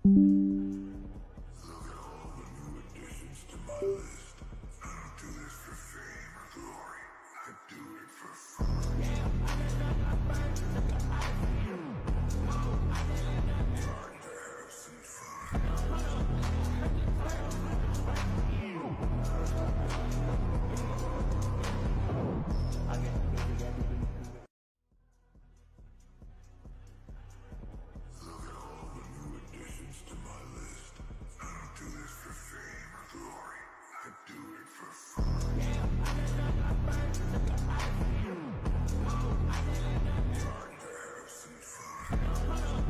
Look at all the new additions to my list. I don't do this for fame or glory. I do it for fun. Time to have some fun. Look at all the new additions to my list. I don't do this for fame or glory. I do it for fun. Time to have some fun.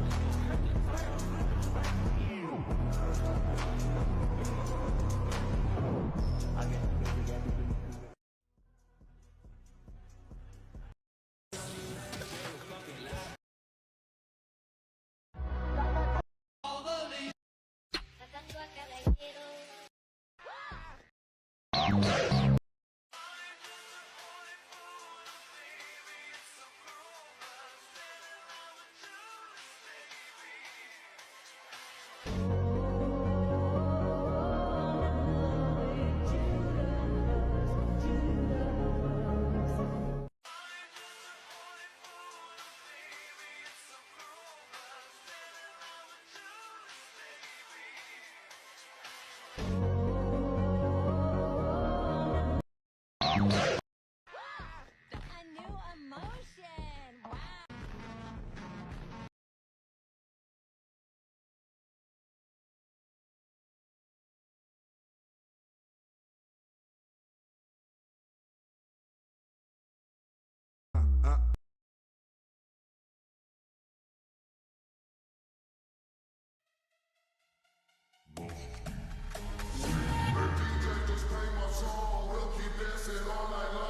Sacando a caballero. A new emotion. Wow. DJ just play my song, we'll keep dancing all night long.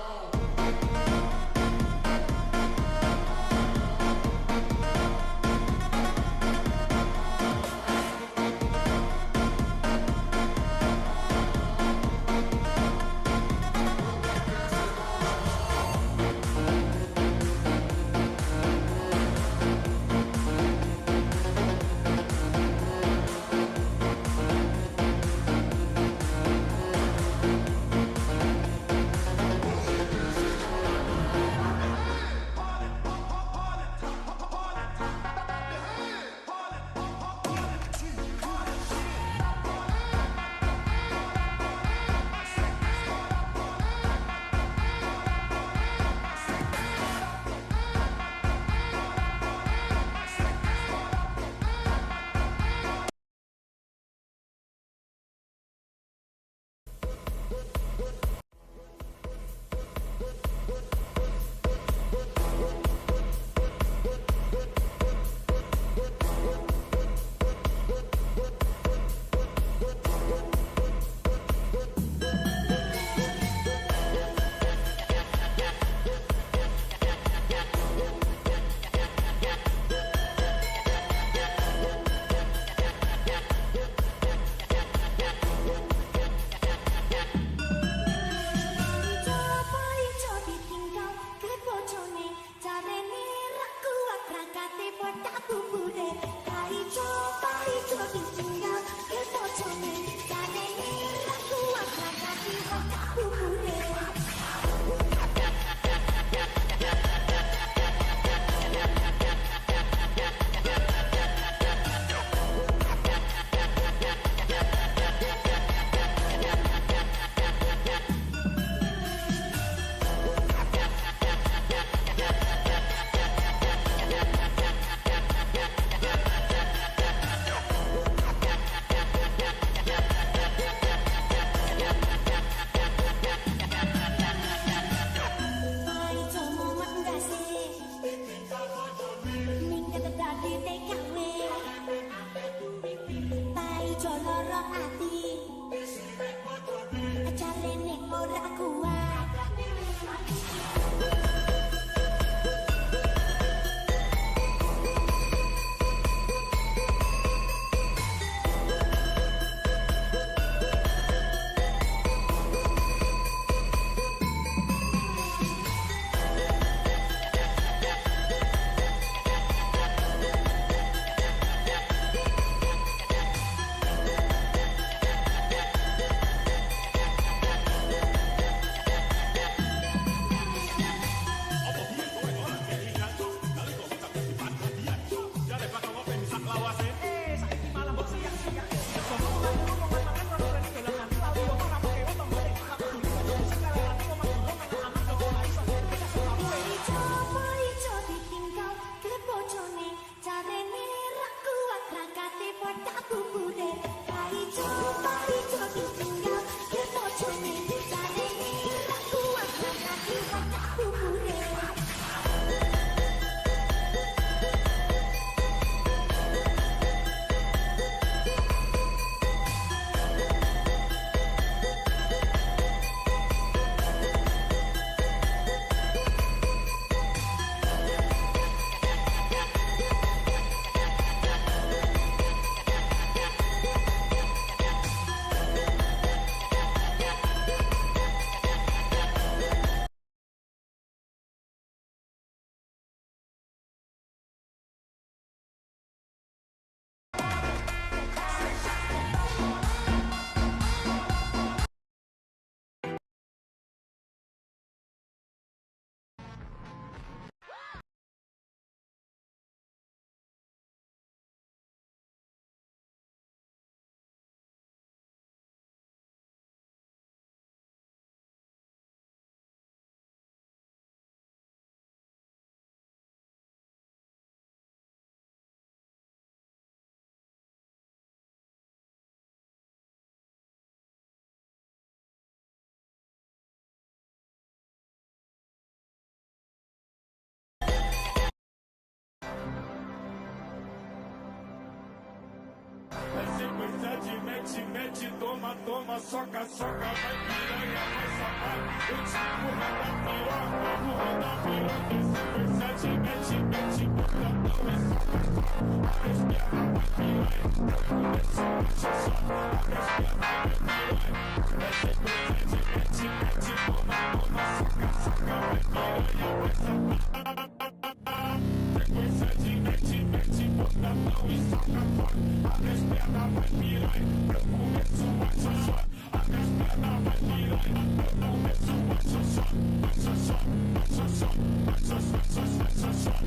mete, mete, toma, toma, soca, soca, vai piranha, vai safado. Eu te empurro da piroca, empurro da piroca. Esse mete, mete, mete, botadão e soca, soca. Abre as pernas, vai piranha. Começa, mete, soca. Abre as pernas, vai piranha. Esse mete, mete, mete, toma, toma, soca, soca, vai piranha, vai safado. Sequência de mete, mete, botadão e soca, soca. Abre as pernas, vai piranha. Eu começo, bate, soca. Abre as pernas, vai piranha. Eu começo, bate, soca. Bate, soca, bate, soca. Bate, soca, bate, soca.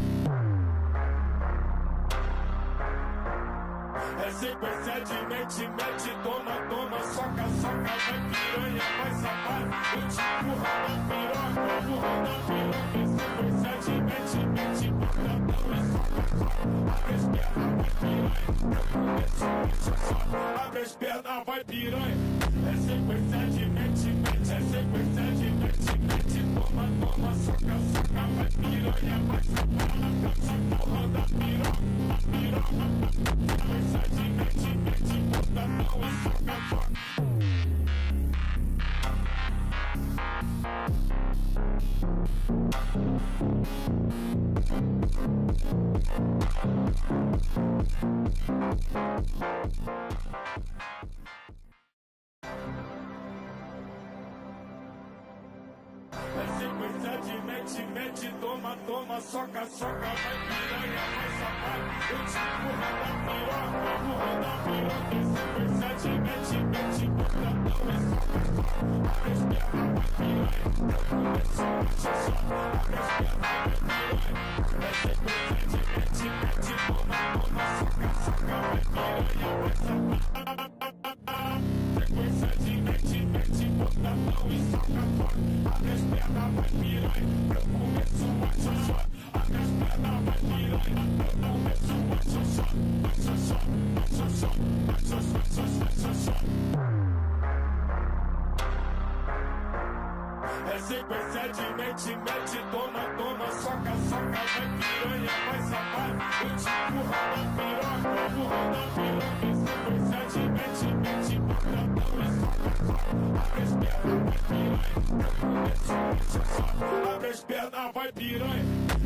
É sequência de mete, mete, toma, toma, soca, soca, vai piranha, vai safado. Eu te empurro da piroca, empurro da piroca. Sequência de mete, mete, botadão e soca, soca. Abre as pernas, vai piranha. Eu começo, bate, soca. Abre as pernas, vai piranha. É sequência de mete, mete, é sequência de mete, mete, toma, toma, soca, soca, vai piranha, vai safado. Eu te empurro da piroca, piroca. Sequência de mete, mete, botadão e soca, soca. É sequência de mete, mete, toma, toma, soca, soca, vai piranha, vai safado. Eu te empurro da piroca, empurro da piroca. Sequência de mete, mete, botadão e soca, soca. Abre as pernas, vai piranha. Eu começo, bate, soca. Abre as pernas, vai piranha. É sequência de mete, mete, toma, toma, soca, soca, vai piranha, vai safado. Sequência de mete, mete, botadão e soca, soca. Abre as pernas, vai piranha. Eu começo, bate, soca. Abre as pernas, vai piranha. Eu começo, bate, soca. Bate, soca, bate, soca. Bate, soca, bate, soca. É sequência de mete, mete, toma, toma, soca, soca, vai piranha, vai safado. Eu te empurro da piroca, empurro da piroca. Sequência de mete, mete, botadão e soca, soca. Abre as pernas, vai piranha. Eu começo, bate, soca. Abre as pernas, vai piranha.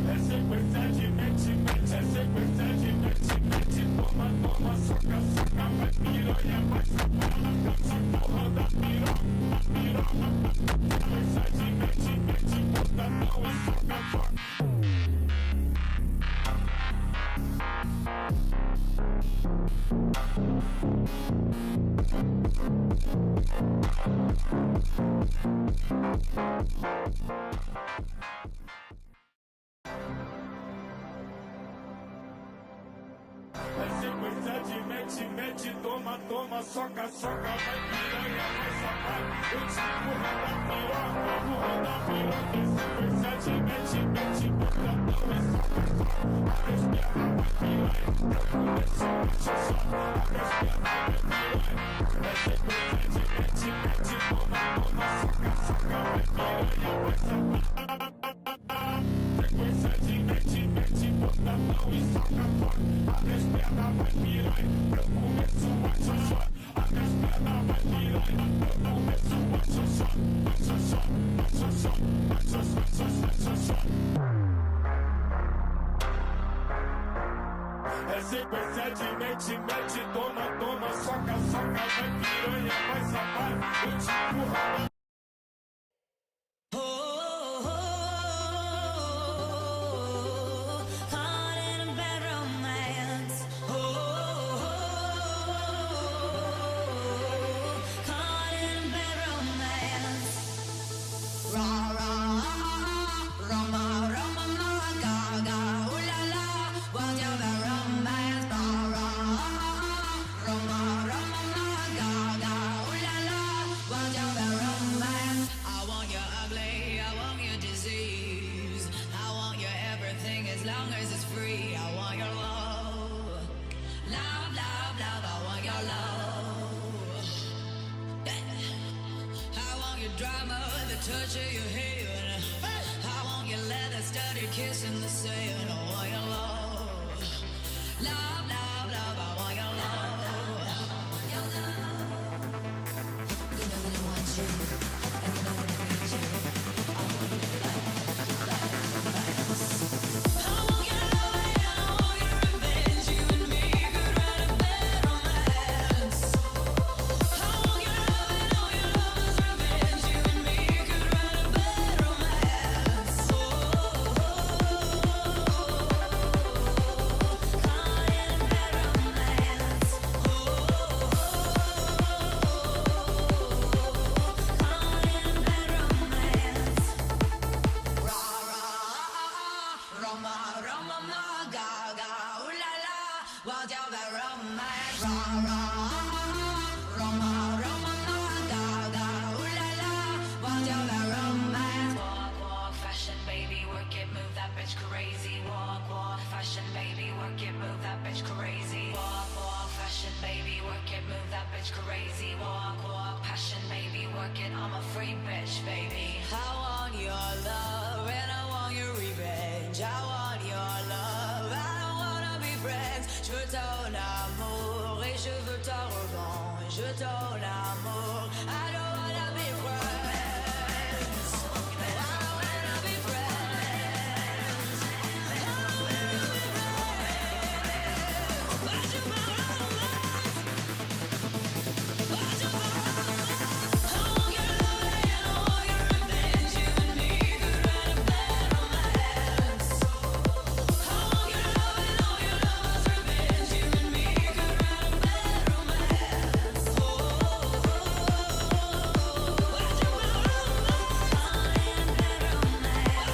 É sequência de mete, mete, é sequência de mete, mete, toma, toma, soca, soca, vai piranha, vai safado. Eu te empurro da piroca, piroca. Sequência de mete, mete, botadão e soca, soca. É sequência de mete, mete, toma, toma, soca, soca, vai piranha, vai safado. Eu te empurro da piroca, empurro da piroca. Sequência de mete, mete, botadão e soca, soca. Abre as pernas, vai piranha. Eu começo, bate, soca. Abre as pernas, vai piranha. É sequência de mete, mete, toma, toma, soca, soca, vai piranha, vai safado. Sequência de mete, mete, botadão e soca, soca. Abre as pernas, vai piranha. Eu começo, bate, soca. Abre as pernas, vai piranha. Eu começo, bate, soca. Bate, soca, bate, soca. Bate, soca, bate, soca. É sequência de mete, mete, toma, toma, soca, soca, vai piranha, vai safado. Eu te empurro da touch of your hair. I want your leather studded kiss in the sand. I want your love. Love, love, love. I want your love. je dors l'amour. I don't wanna be friends. I don't wanna be friends. I don't wanna be friends. Watch your mouth. Watch your mouth. I want your love and I want your revenge. You and me could write a plan on my hands. I want your love and all your love's revenge. You and me could write a plan on my hands. Oh, watch your mouth. I am better on my hands.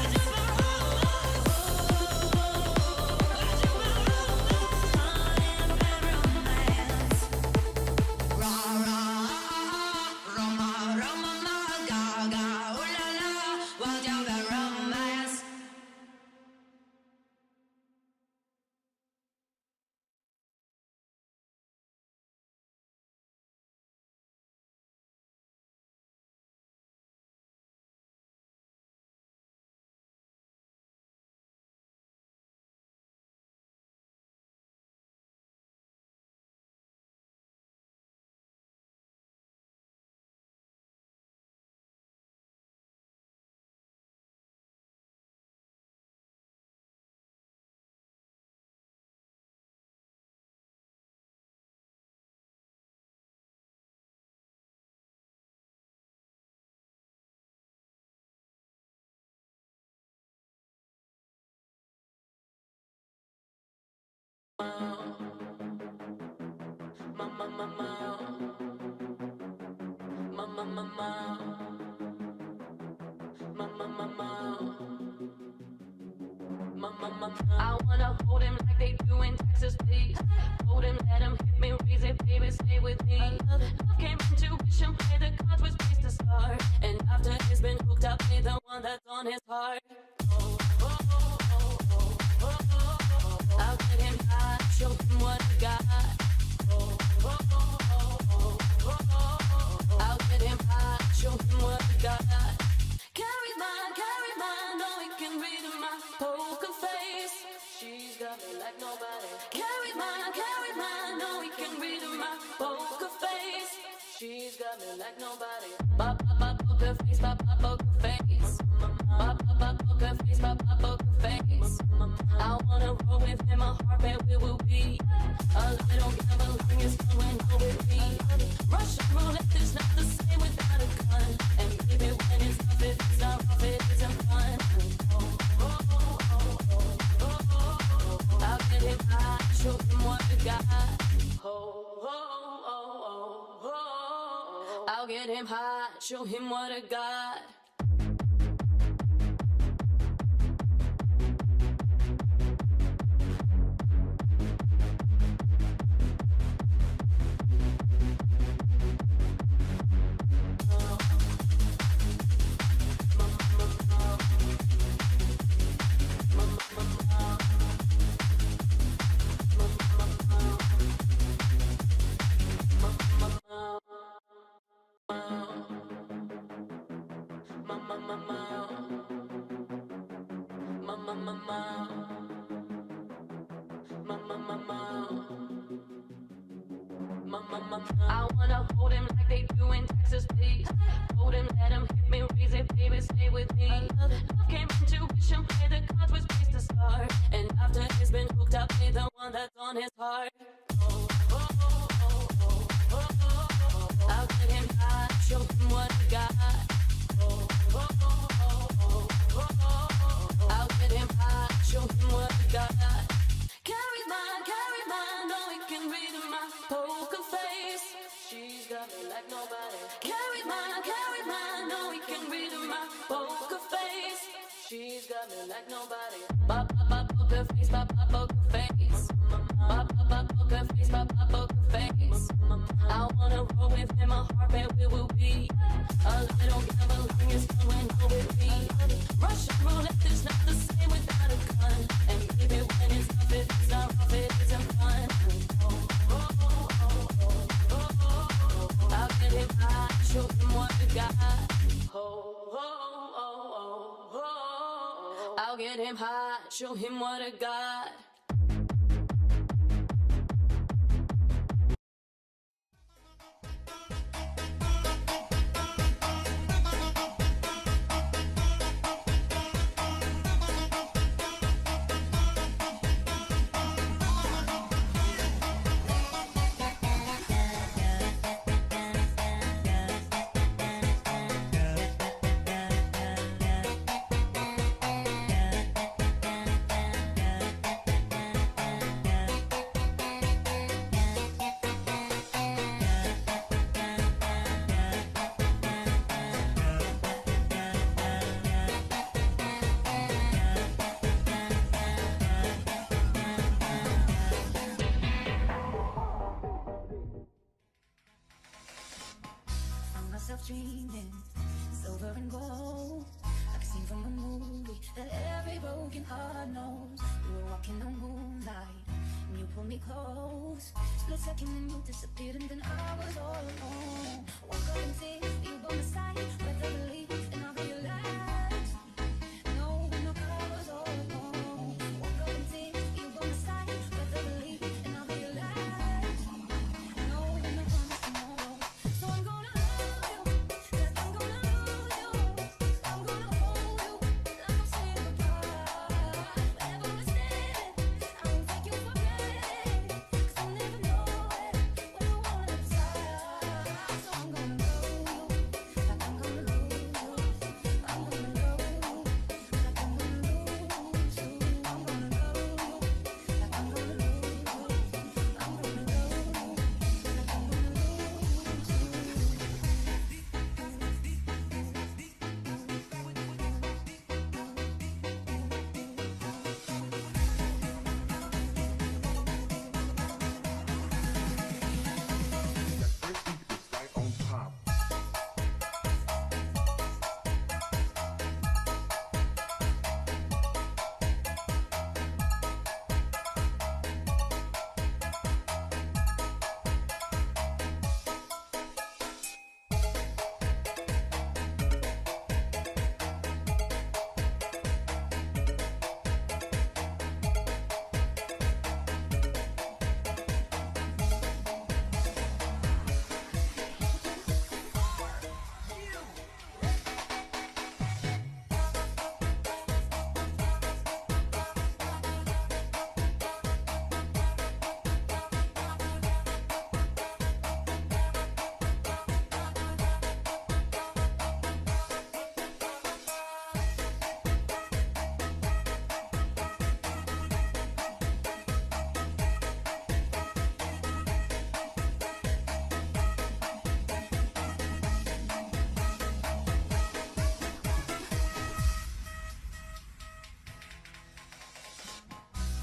Watch your romance. I wanna hold him like they do in Texas, please. Hold him, let him hit me, raise it, baby, stay with me. Love came intuition, play the cards was placed to start. And after he's been hooked up, play the one that's on his heart. I'll get him high, show him what he got. I'll get him high, show him what he got. Carry mine, no he can read my poker face. She's got me like nobody. Carry mine, no he can read my poker face. She's got me like nobody. Pop, poker face, pop, poker face. Pop, poker face, pop, poker face. I wanna roll with him, a heart and we will be. A little gambling is going on with me. Russian roulette is not the same without a gun. And baby, when it's tough, it's not rough, it isn't fun. I'll get him high, show him what we got. I'll get him high, show him what I got. I wanna hold him like they do in Texas, please. Hold him, let him hit me, raise it, baby, stay with me. Love came intuition, play the cards was placed to start. And after he's been hooked up, play the one that's on his heart. I'll get him high, show him what he got. I'll get him high, show him what he got. Carry mine, no he can read my poker face. She's got me like nobody. Carry mine, no he can read my poker face. She's got me like nobody. Pop, poker face, pop, poker face. Pop, poker face, pop, poker face. I wanna roll with him, a heart and we will be. A little gambling is going on with me. Russian roulette is not the same without a gun. And baby, when it's tough, it's not rough, it isn't fun. I'll get him high, show him what we got. I'll get him high, show him what I got. dreaming, silver and gold, like a scene from a movie that every broken heart knows. We were walking on moonlight, and you pulled me close. Split second and you disappeared, and then I was all alone. Woke up and see you by my side, with the relief, and I realized, no, no, I was all alone. Woke up and see you by my side, with the relief, and I realized, no, no promise tomorrow. So I'm gonna love you, yes, I'm gonna lose you. I'm gonna hold you, like I'm saying goodbye. Whenever we're standing, I won't take you for granted, 'cause I'll never know it when I wanna decide. So I'm gonna love you, like I'm gonna lose you. I'm gonna love you, like I'm gonna lose you. I'm gonna love you, like I'm gonna lose you. I'm gonna love you, like I'm gonna lose you.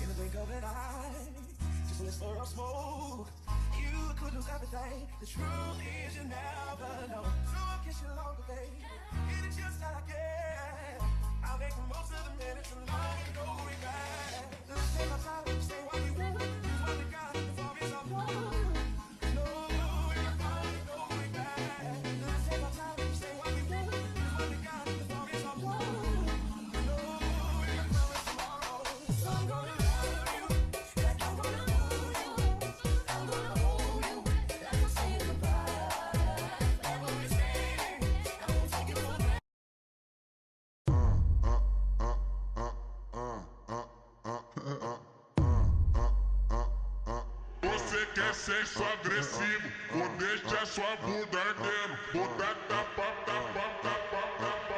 In the blink of an eye, just a whisper of smoke. You could lose everything. The truth is you never know. So I'll kiss you longer, babe. It is just like it. I'll make the most of the minutes and long and no regret. Let's take our time, say what we want. Do what we got before it's all gone. No, we're fine, no regret. Let's take our time, say what we want. Do what we got before it's all gone. No, we're coming tomorrow. So I'm gonna love you, like I'm gonna lose you. I'm gonna hold you, like I'm saying goodbye. Whenever we're standing, I won't take it for granted. Você quer sexo agressivo, vou deixar sua bunda ardendo. Vou dar tapa, tapa, tapa, tapa,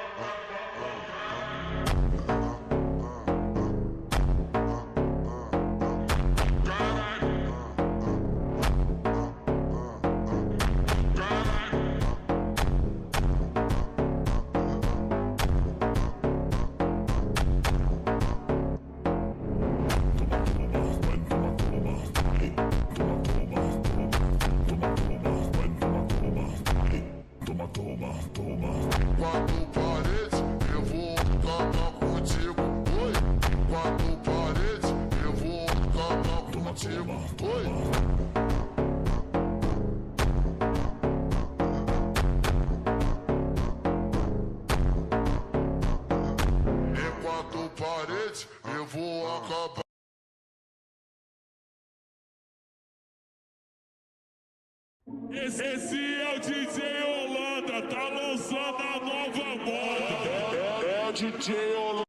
caralho, caralho. Quatro paredes, eu vou acabar contigo. Oi, quatro paredes, eu vou acabar contigo. Oi. Em quatro paredes, eu vou acabar. Esse é o DJ Holanda, tá lançando a nova moda. É o DJ Holanda.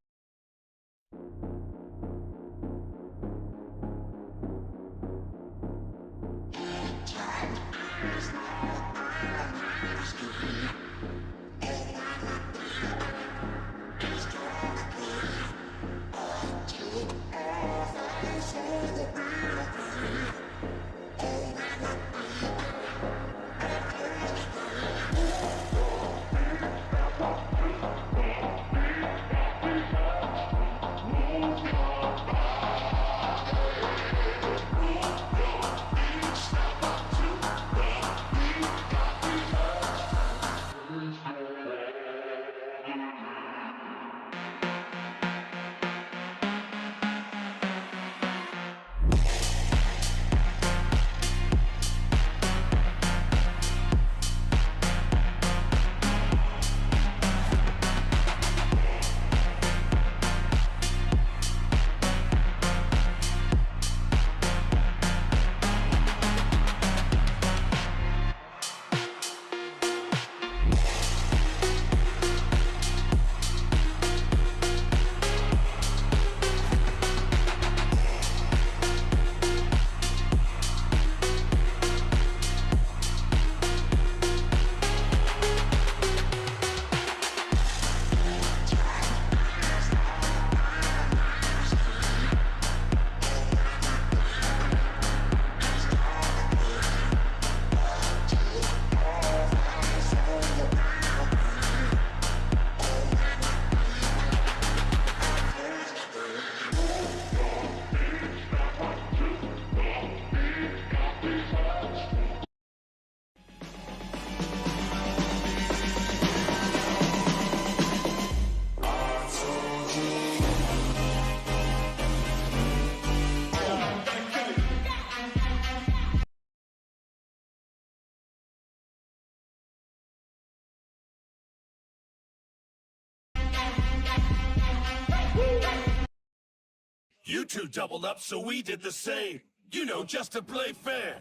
You two doubled up, so we did the same. You know, just to play fair.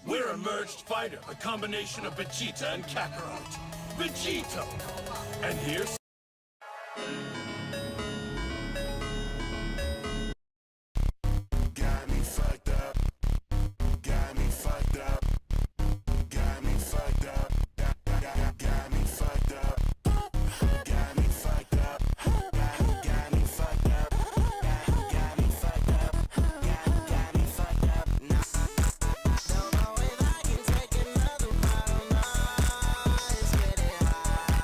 We're a merged fighter, a combination of Vegeta and Kakarot. Vegito! And here's... Got me fucked up. Got me fucked up. Got me fucked up. Got me fucked up. Got me fucked up. Got me fucked up. Got me fucked up. Got me fucked up. Don't know if I can take another bottle. Let's get it high.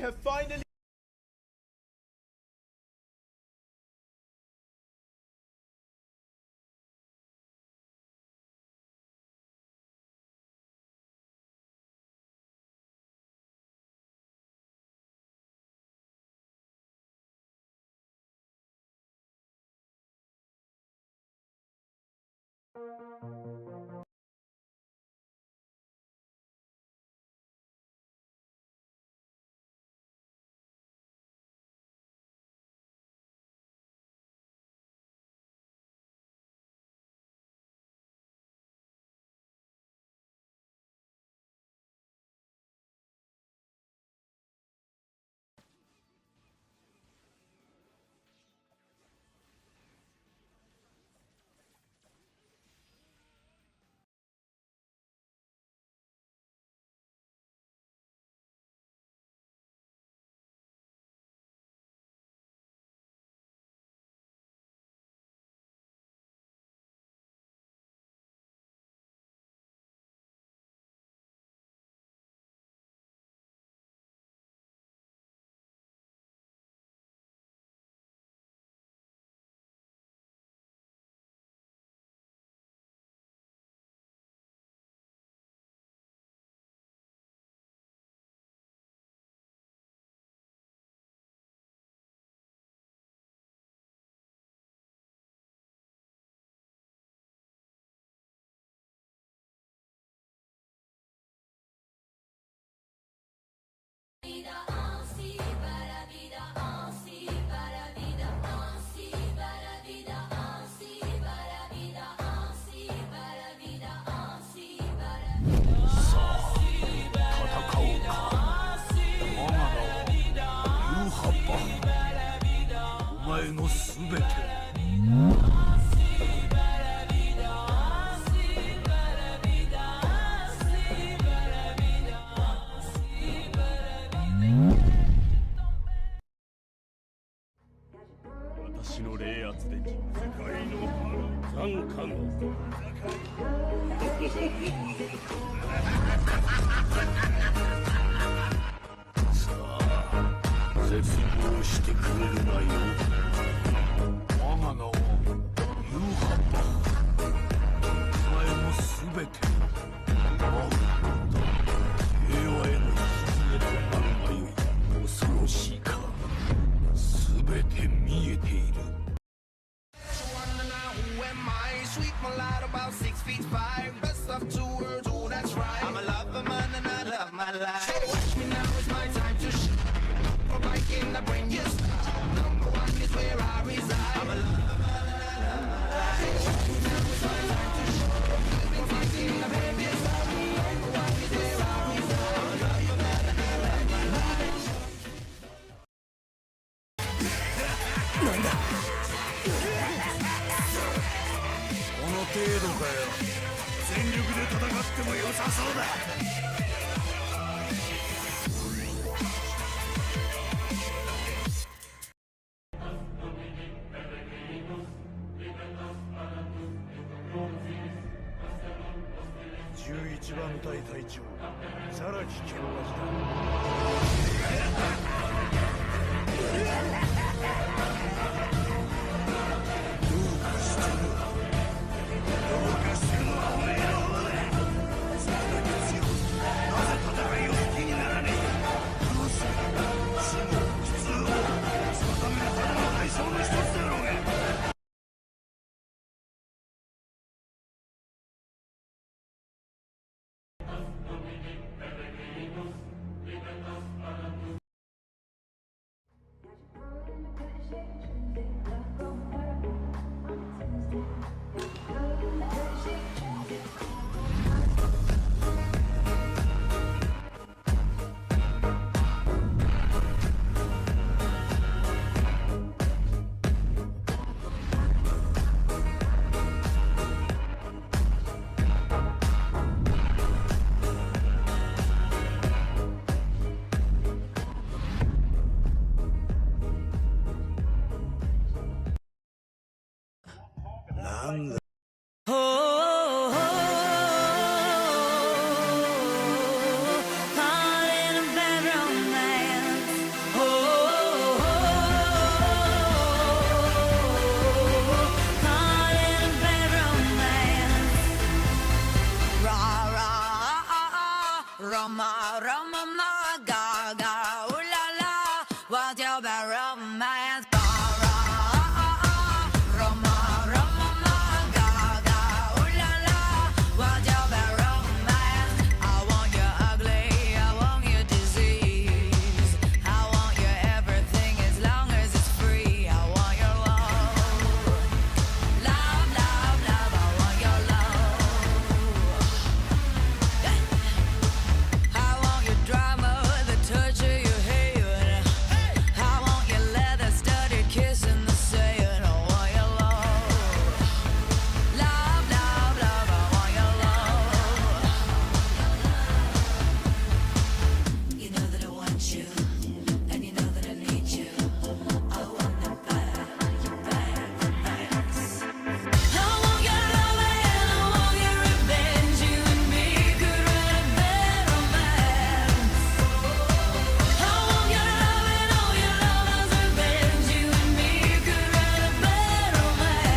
have finally.私の冷圧で世界の残火のさあ絶望してくれるなよ。我が名はユーハッパ。お前のすべてを平和への礎となるがよい。恐ろしいか。すべて見えている。Sweet mulatto, about 6 feet 5. Best of 2 worlds, oh that's right. I'm a lover man and I love my life. So watch me now, it's my time to shine. For biking, I bring you style. Number 1 is where I reside. I'm a lover man and I love my life. So watch me now, it's my time to shine. Been fighting the baby's love. Number 1 is where I reside. I'm a lover man and I love my life. なんだこの程度かよ。全力で戦っても良さそうだ。11番隊隊長ザラキ京味だ。なんだ。Caught in a bad romance. Roma, Roma, ma, Gaga, ooh la la. What's your bad romance? Roma, Roma, ma, Gaga, ooh la la. What's your bad romance? I want you ugly, I want you disease. I want you everything as long as it's free. I want your love, love, love, love. I want your love. I want your drama, the touch of your hand. I want your leather-studded kiss in the sand. I want your love, love, love, love. I want your love. You know that I want you, and you know that I need you. I want the bad, your bad romance. I want your love and I want your revenge. You and me could write a bad romance. I want your love and all your lovers' revenge. You and me could write a bad romance.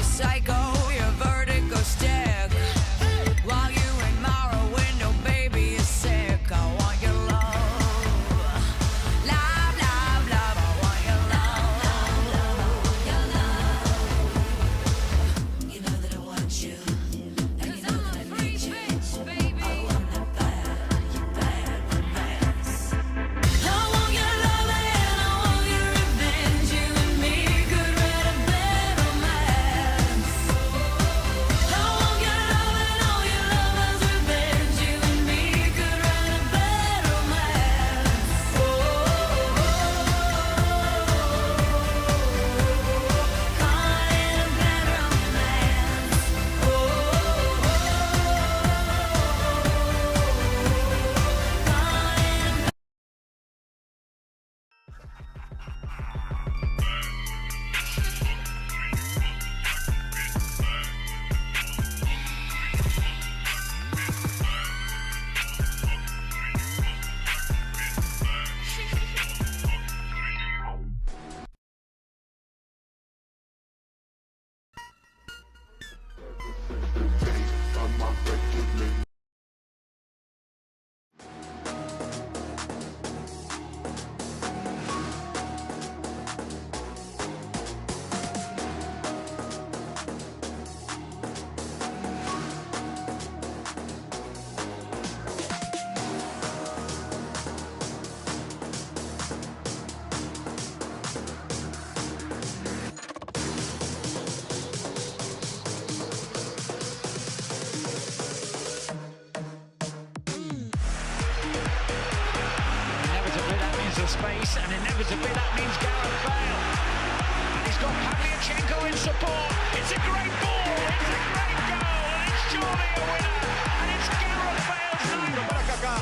Psycho, your vertigo stick. While you admire a window, baby, you're sick. I want your love, love, love, love. I want your love, you know that I want you, and you know that I need you. I want that bad, your bad romance. I want your love and I want your revenge. You and me could write a bad romance. I want your love and all your lovers' revenge. You and me could write a bad romance. Caught in a bad romance. Inevitably that means the space, and inevitably that means Gareth Bale. And he's got Pavlyuchenko in support. It's a great ball, it's a great goal, and it's surely a winner. And it's Gareth Bale's night. Para Kaká,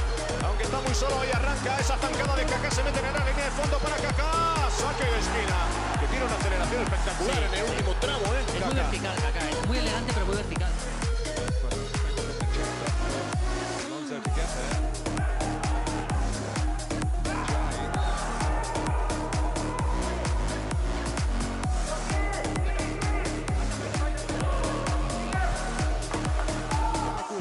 aunque está muy solo y arranca esa zancada de Kaká, se mete en la línea de fondo para Kaká, saque de esquina, que tiene una aceleración espectacular en el último tramo, Es muy Kaká. vertical, Kaká, es muy elegante pero muy vertical.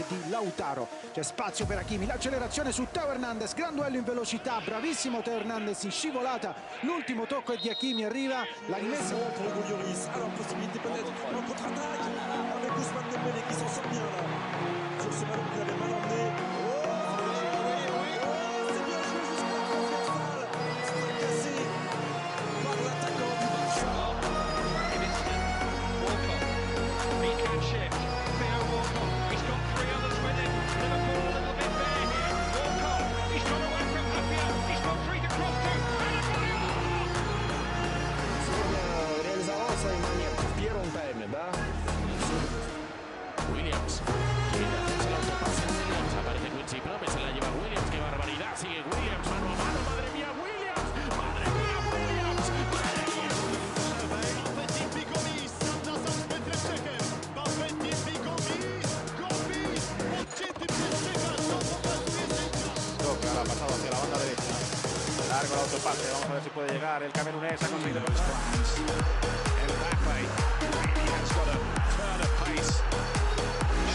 Di Lautaro, c'è spazio per Hakimi, l'accelerazione su Teo Hernandez, gran duello in velocità, bravissimo Teo Hernandez in scivolata, l'ultimo tocco è di Hakimi, arriva la rimessa Pour Hugo Lloris. Alors, possibilité peut-être en contre-attaque avec Ousmane Dembélé qui s'en sort bien là. Sur ce ballon qu'il avait mal emmené. C'est bien joué jusqu'à la transversale. Fracassé par l'attaquant du Barça. He can shift. Theo Walcott, he's got three others with him. Liverpool a little bit bare here. Walcott, he's got away from Appiah. He's got three to pasa de mania, vieron PM, ¿verdad? Williams, quiere hacerse el autopase a Williams, aparece Quincy Promes, se la lleva Williams, qué barbaridad, sigue Williams, mano a mano, madre mía Williams, madre mía Williams, madre mía. Toca, la ha pasado hacia la banda derecha, largo el autopase, vamos a ver si puede llegar, el camerunés ha conseguido el Mbappe really has got a turn of pace.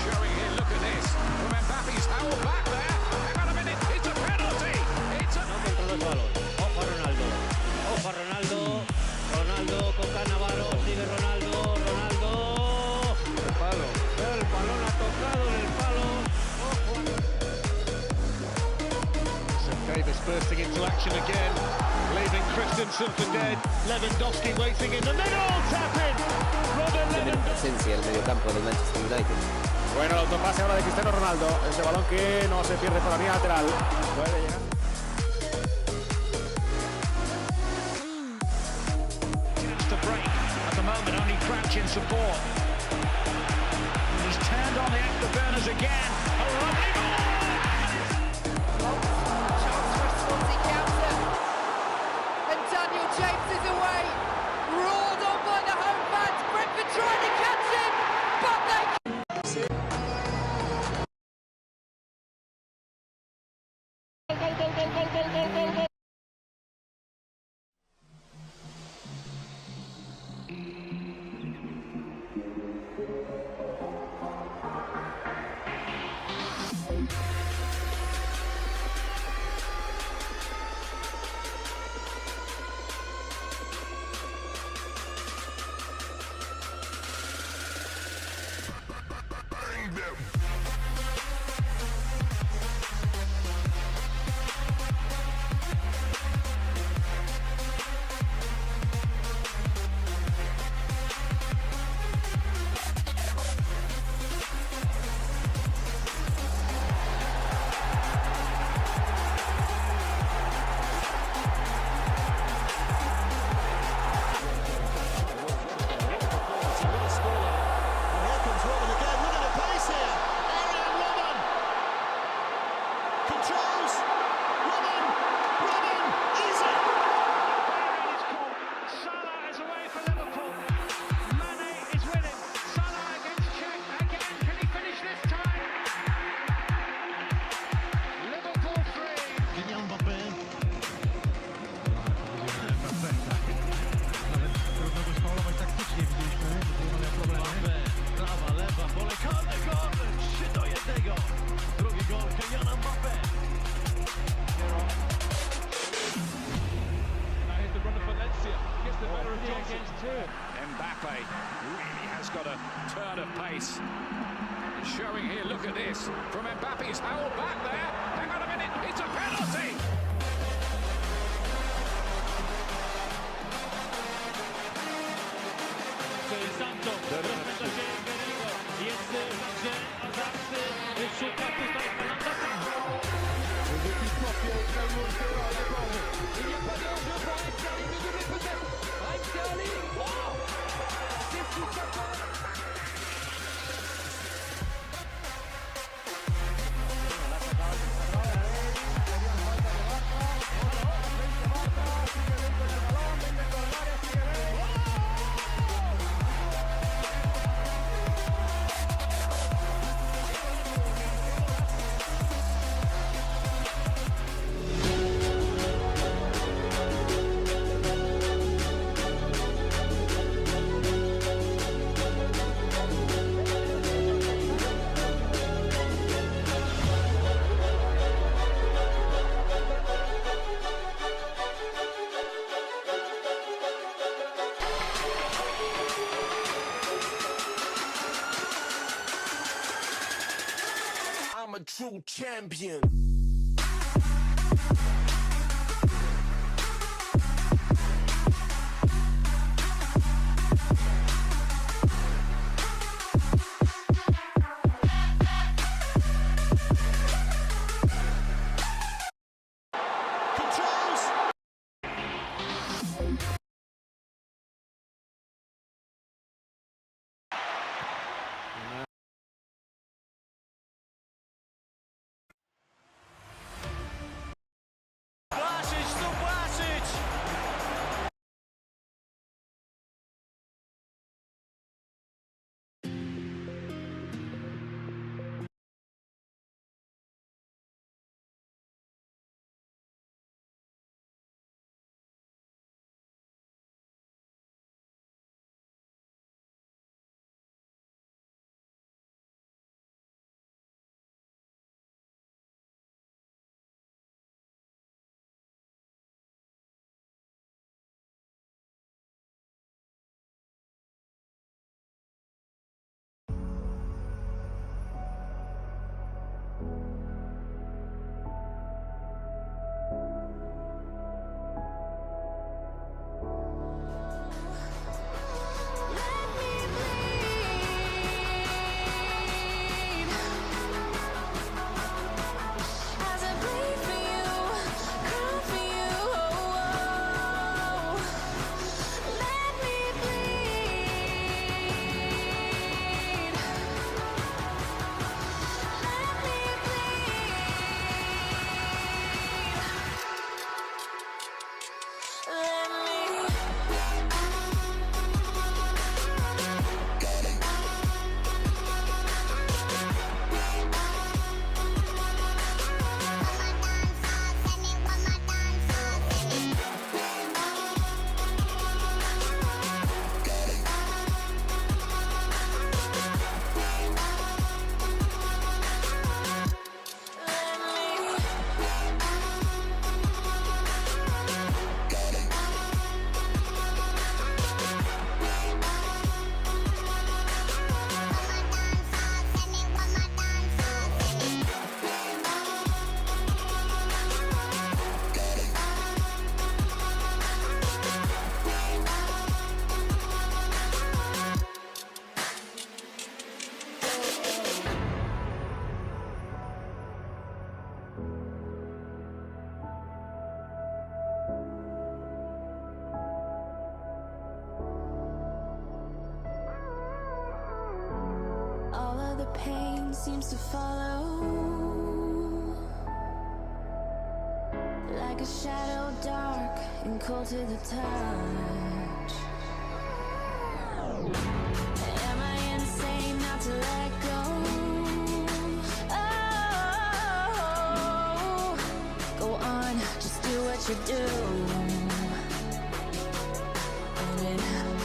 Showing here, look at this. From Mbappe's held back there. Hang on a minute, it's a penalty. It's a... No controla el balón. Ojo a Ronaldo. Ojo a Ronaldo. Ronaldo con Cannavaro. Sigue Ronaldo. Ronaldo. El palo. El balón ha tocado en el palo. Ojo. Davis bursting into action again, leaving Christensen for dead. Lewandowski waiting in the middle, tapping. Robert Lewandowski. Presencia del mediocampo del Manchester United. Bueno, el autopase ahora de Cristiano Ronaldo, ese balón que no se pierde por la línea lateral, puede llegar. Chance to break. At the moment, only Crouch in support. He's turned on the afterburners again. A lovely ball. And Daniel James is away. Roared on by the home fans. Brentford trying to catch him, but they... Mbappe really has got a turn of pace. Showing here, look at this. From Mbappe's held back there. Hang on a minute, it's a penalty. Santo, jest także azarty, szuka tutaj I'm a true champion. pain seems to follow, like a shadow dark and cold to the touch. Am I insane not to let go? Oh, go on, just do what you do. And it hurts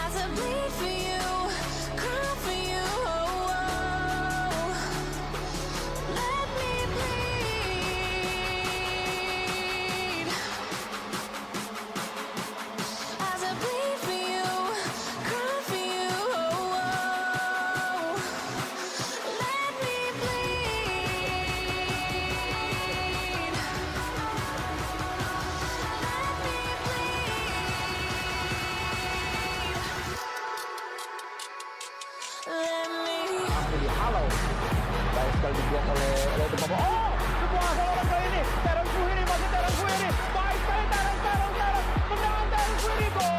as I bleed for you, cry for you. Let me bleed as I bleed for you, cry for you. Let me bleed. Jadi halau. Baik sekali dibuat oleh Baba. Oh, sebuah serangan kali ini. Terang Suhiri masih Terang Suhiri. Baik sekali Terang. Tendangan Terang Suhiri. Gol.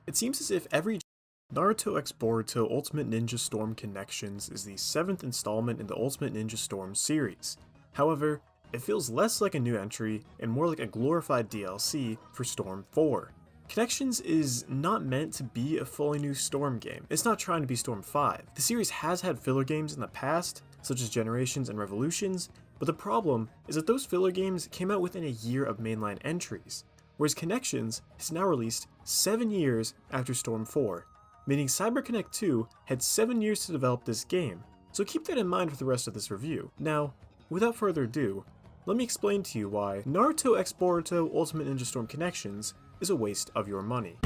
It seems as if every Naruto X Boruto Ultimate Ninja Storm Connections is the 7th installment in the Ultimate Ninja Storm series. However, it feels less like a new entry and more like a glorified DLC for Storm 4. Connections is not meant to be a fully new Storm game. It's not trying to be Storm 5. The series has had filler games in the past, such as Generations and Revolutions, but the problem is that those filler games came out within a year of mainline entries, whereas Connections is now released 7 years after Storm 4, meaning CyberConnect 2 had 7 years to develop this game, so keep that in mind for the rest of this review. Now, without further ado, let me explain to you why Naruto X Boruto Ultimate Ninja Storm Connections is a waste of your money.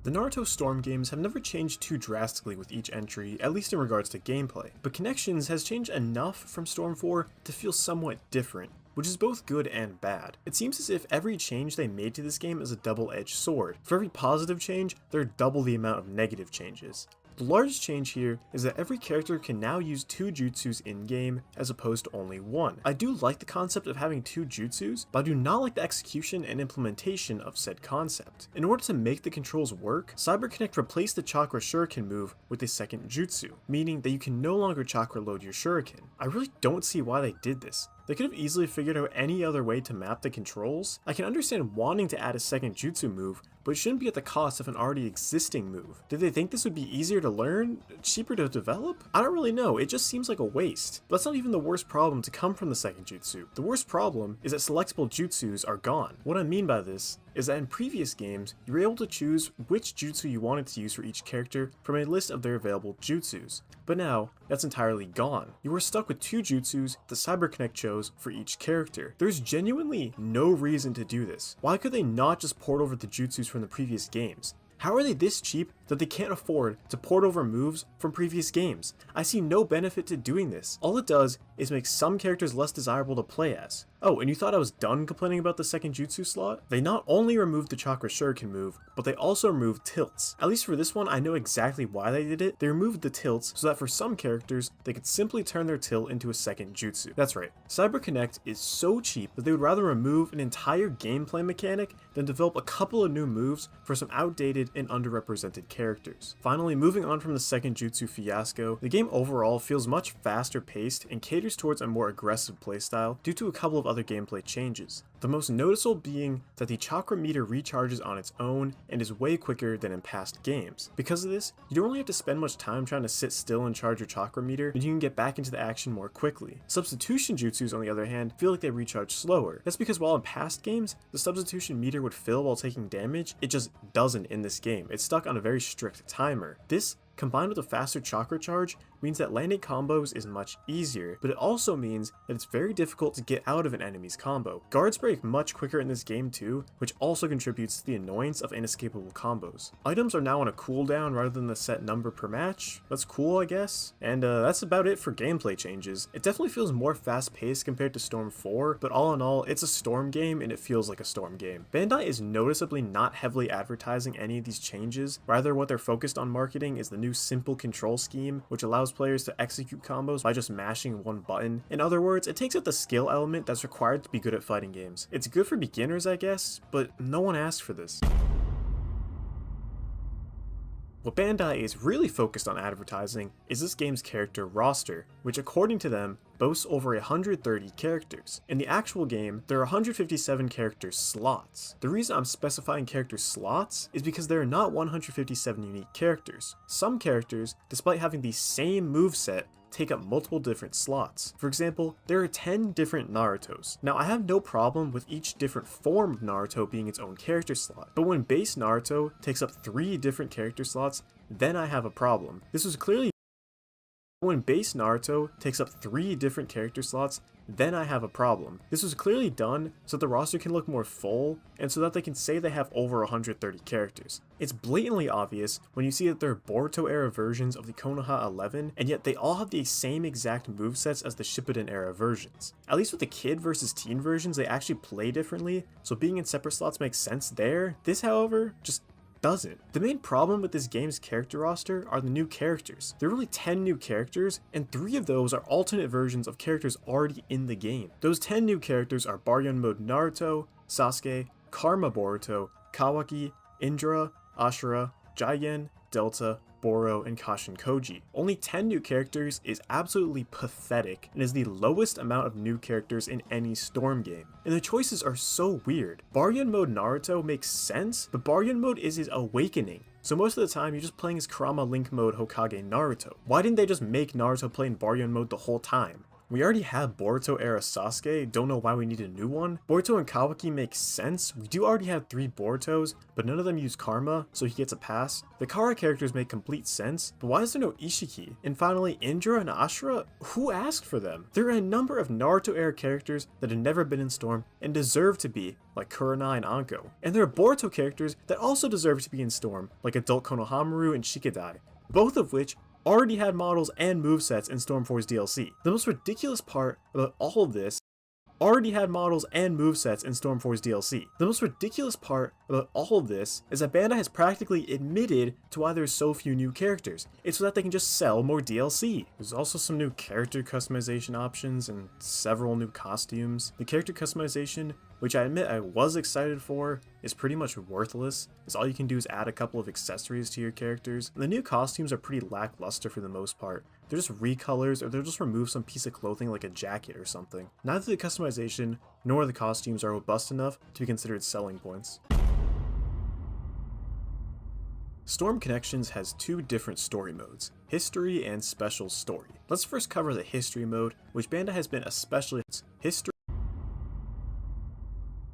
The Naruto Storm games have never changed too drastically with each entry, at least in regards to gameplay, but Connections has changed enough from Storm 4 to feel somewhat different, which is both good and bad. It seems as if every change they made to this game is a double-edged sword. For every positive change, there are double the amount of negative changes. The largest change here is that every character can now use 2 jutsus in-game as opposed to only 1. I do like the concept of having 2 jutsus, but I do not like the execution and implementation of said concept. In order to make the controls work, CyberConnect replaced the Chakra Shuriken move with a second jutsu, meaning that you can no longer chakra load your shuriken. I really don't see why they did this. They could have easily figured out any other way to map the controls. I can understand wanting to add a second jutsu move, but it shouldn't be at the cost of an already existing move. Did they think this would be easier to learn? Cheaper to develop? I don't really know, it just seems like a waste. But that's not even the worst problem to come from the second jutsu. The worst problem is that selectable jutsus are gone. What I mean by this is that in previous games, you were able to choose which jutsu you wanted to use for each character from a list of their available jutsus. But now, that's entirely gone. You are stuck with 2 jutsus that CyberConnect chose for each character. There's genuinely no reason to do this. Why could they not just port over the jutsus from the previous games? How are they this cheap that they can't afford to port over moves from previous games? I see no benefit to doing this. All it does is make some characters less desirable to play as. Oh, and you thought I was done complaining about the second jutsu slot? They not only removed the Chakra Shuriken move, but they also removed tilts. At least for this one, I know exactly why they did it. They removed the tilts so that for some characters, they could simply turn their tilt into a second jutsu. That's right, CyberConnect is so cheap that they would rather remove an entire gameplay mechanic than develop a couple of new moves for some outdated and underrepresented characters. Finally, moving on from the second jutsu fiasco, the game overall feels much faster paced and caters towards a more aggressive playstyle due to a couple of other gameplay changes. The most noticeable being that the chakra meter recharges on its own and is way quicker than in past games. Because of this, you don't really have to spend much time trying to sit still and charge your chakra meter, and you can get back into the action more quickly. Substitution jutsus, on the other hand, feel like they recharge slower. That's because while in past games, the substitution meter would fill while taking damage, it just doesn't in this game. It's stuck on a very strict timer. This, combined with a faster chakra charge, means that landing combos is much easier, but it also means that it's very difficult to get out of an enemy's combo. Guards break much quicker in this game too, which also contributes to the annoyance of inescapable combos. Items are now on a cooldown rather than the set number per match. That's cool, I guess. And that's about it for gameplay changes. It definitely feels more fast-paced compared to Storm 4, but all in all, it's a Storm game and it feels like a Storm game. Bandai is noticeably not heavily advertising any of these changes. Rather, what they're focused on marketing is the new simple control scheme, which allows players to execute combos by just mashing one button. In other words, it takes out the skill element that's required to be good at fighting games. It's good for beginners, I guess, but no one asked for this. What Bandai is really focused on advertising is this game's character roster, which according to them, boasts over 130 characters. In the actual game, there are 157 character slots. The reason I'm specifying character slots is because there are not 157 unique characters. Some characters, despite having the same moveset, take up multiple different slots. For example, there are 10 different Narutos. Now, I have no problem with each different form of Naruto being its own character slot, but when base Naruto takes up 3 different character slots, then I have a problem. This was clearly when base Naruto takes up 3 different character slots, then I have a problem. This was clearly done so that the roster can look more full, and so that they can say they have over 130 characters. It's blatantly obvious when you see that there are Boruto era versions of the Konoha 11, and yet they all have the same exact movesets as the Shippuden era versions. At least with the kid versus teen versions, they actually play differently, so being in separate slots makes sense there. This, however, just doesn't. The main problem with this game's character roster are the new characters. There are only 10 new characters, and 3 of those are alternate versions of characters already in the game. Those 10 new characters are Baryon Mode Naruto, Sasuke, Karma Boruto, Kawaki, Indra, Ashura, Jigen, Delta, Boro, and Kashin Koji. Only 10 new characters is absolutely pathetic and is the lowest amount of new characters in any Storm game. And the choices are so weird. Baryon Mode Naruto makes sense, but Baryon Mode is his awakening. So most of the time, you're just playing as Kurama Link Mode Hokage Naruto. Why didn't they just make Naruto play in Baryon Mode the whole time? We already have Boruto era Sasuke, don't know why we need a new one. Boruto and Kawaki make sense, we do already have 3 Borutos, but none of them use Karma, so he gets a pass. The Kara characters make complete sense, but why is there no Ishiki? And finally, Indra and Ashura? Who asked for them? There are a number of Naruto era characters that have never been in Storm and deserve to be, like Kurenai and Anko. And there are Boruto characters that also deserve to be in Storm, like Adult Konohamaru and Shikadai, both of which already had models and movesets in Storm 4's DLC. The most ridiculous part about all of this already had models and movesets in Storm 4's DLC. The most ridiculous part about all of this is that Bandai has practically admitted to why there's so few new characters. It's so that they can just sell more DLC. There's also some new character customization options and several new costumes. The character customization, which I admit I was excited for, is pretty much worthless, as all you can do is add a couple of accessories to your characters. And the new costumes are pretty lackluster for the most part. They're just recolors, or they'll just remove some piece of clothing like a jacket or something. Neither the customization nor the costumes are robust enough to be considered selling points. Storm Connections has 2 different story modes, History and Special Story. Let's first cover the History mode, which Bandai has been especially History.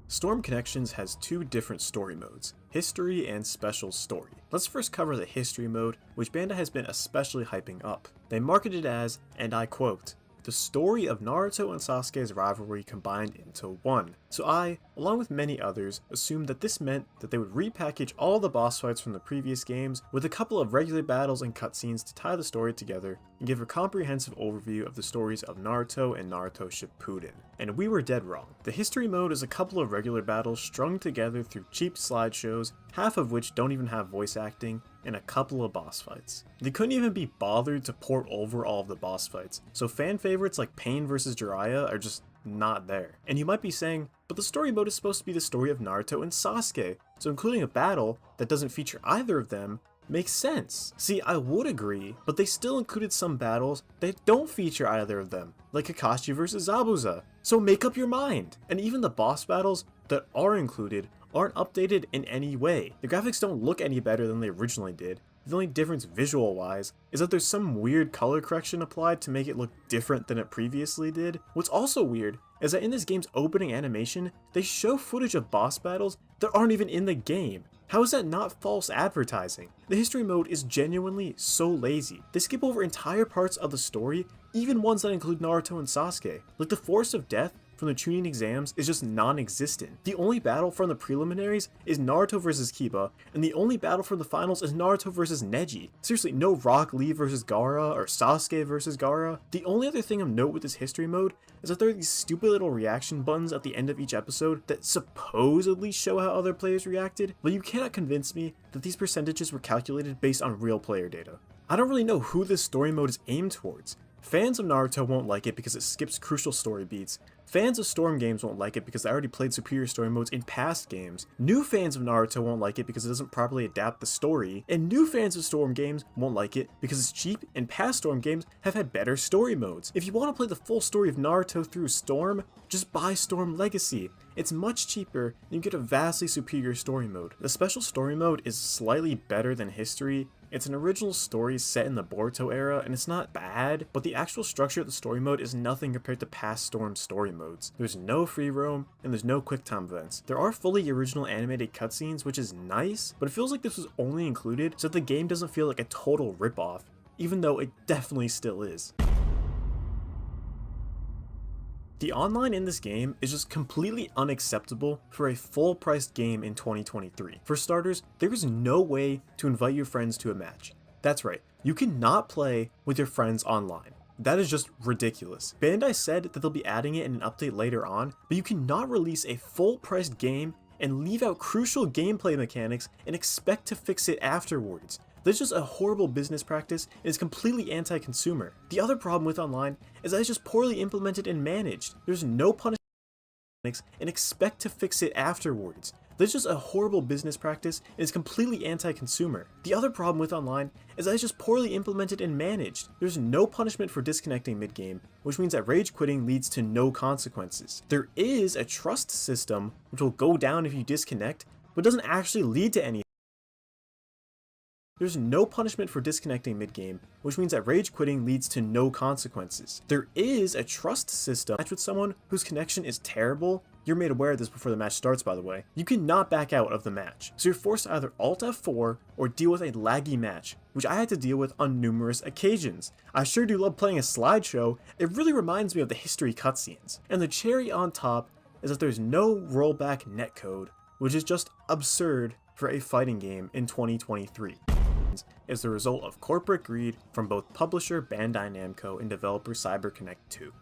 Storm Connections has 2 different story modes, History and Special Story. Let's first cover the History mode, which Bandai has been especially hyping up. They market it as, and I quote, the story of Naruto and Sasuke's rivalry combined into one. So I, along with many others, assumed that this meant that they would repackage all the boss fights from the previous games with a couple of regular battles and cutscenes to tie the story together and give a comprehensive overview of the stories of Naruto and Naruto Shippuden. And we were dead wrong. The History mode is a couple of regular battles strung together through cheap slideshows, half of which don't even have voice acting, and a couple of boss fights. They couldn't even be bothered to port over all of the boss fights, so fan favorites like Pain vs Jiraiya are just not there. And you might be saying, but the story mode is supposed to be the story of Naruto and Sasuke, so including a battle that doesn't feature either of them makes sense. See, I would agree, but they still included some battles that don't feature either of them, like Kakashi vs Zabuza. So make up your mind. And even the boss battles that are included aren't updated in any way. The graphics don't look any better than they originally did. The only difference visual-wise is that there's some weird color correction applied to make it look different than it previously did. What's also weird is that in this game's opening animation, they show footage of boss battles that aren't even in the game. How is that not false advertising? The History mode is genuinely so lazy. They skip over entire parts of the story, even ones that include Naruto and Sasuke. Like the Forest of Death from the Chunin exams is just non-existent. The only battle from the preliminaries is Naruto versus Kiba, and the only battle from the finals is Naruto versus Neji. Seriously, no Rock Lee versus Gaara or Sasuke versus Gaara. The only other thing of note with this History mode is that there are these stupid little reaction buttons at the end of each episode that supposedly show how other players reacted, but you cannot convince me that these percentages were calculated based on real player data. I don't really know who this story mode is aimed towards. Fans of Naruto won't like it because it skips crucial story beats. Fans of Storm games won't like it because they already played superior story modes in past games. New fans of Naruto won't like it because it doesn't properly adapt the story. And new fans of Storm games won't like it because it's cheap and past Storm games have had better story modes. If you want to play the full story of Naruto through Storm, just buy Storm Legacy. It's much cheaper and you get a vastly superior story mode. The special story mode is slightly better than History. It's an original story set in the Boruto era, and it's not bad, but the actual structure of the story mode is nothing compared to past Storm story modes. There's no free roam, and there's no quick time events. There are fully original animated cutscenes, which is nice, but it feels like this was only included so that the game doesn't feel like a total ripoff, even though it definitely still is. The online in this game is just completely unacceptable for a full-priced game in 2023. For starters, there is no way to invite your friends to a match. That's right, you cannot play with your friends online. That is just ridiculous. Bandai said that they'll be adding it in an update later on, but you cannot release a full-priced game and leave out crucial gameplay mechanics and expect to fix it afterwards. That's just a horrible business practice and is completely anti-consumer. The other problem with online is that it's just poorly implemented and managed. There's no punishment and expect to fix it afterwards. That's just a horrible business practice and is completely anti-consumer. The other problem with online is that it's just poorly implemented and managed. There's no punishment for disconnecting mid-game, which means that rage quitting leads to no consequences. There is a trust system, which will go down if you disconnect, but doesn't actually lead to anything. There's no punishment for disconnecting mid-game, which means that rage quitting leads to no consequences. There is a trust system. Match with someone whose connection is terrible. You're made aware of this before the match starts, by the way. You cannot back out of the match. So you're forced to either Alt F4 or deal with a laggy match, which I had to deal with on numerous occasions. I sure do love playing a slideshow. It really reminds me of the history cutscenes. And the cherry on top is that there's no rollback netcode, which is just absurd for a fighting game in 2023. Is the result of corporate greed from both publisher Bandai Namco and developer CyberConnect 2.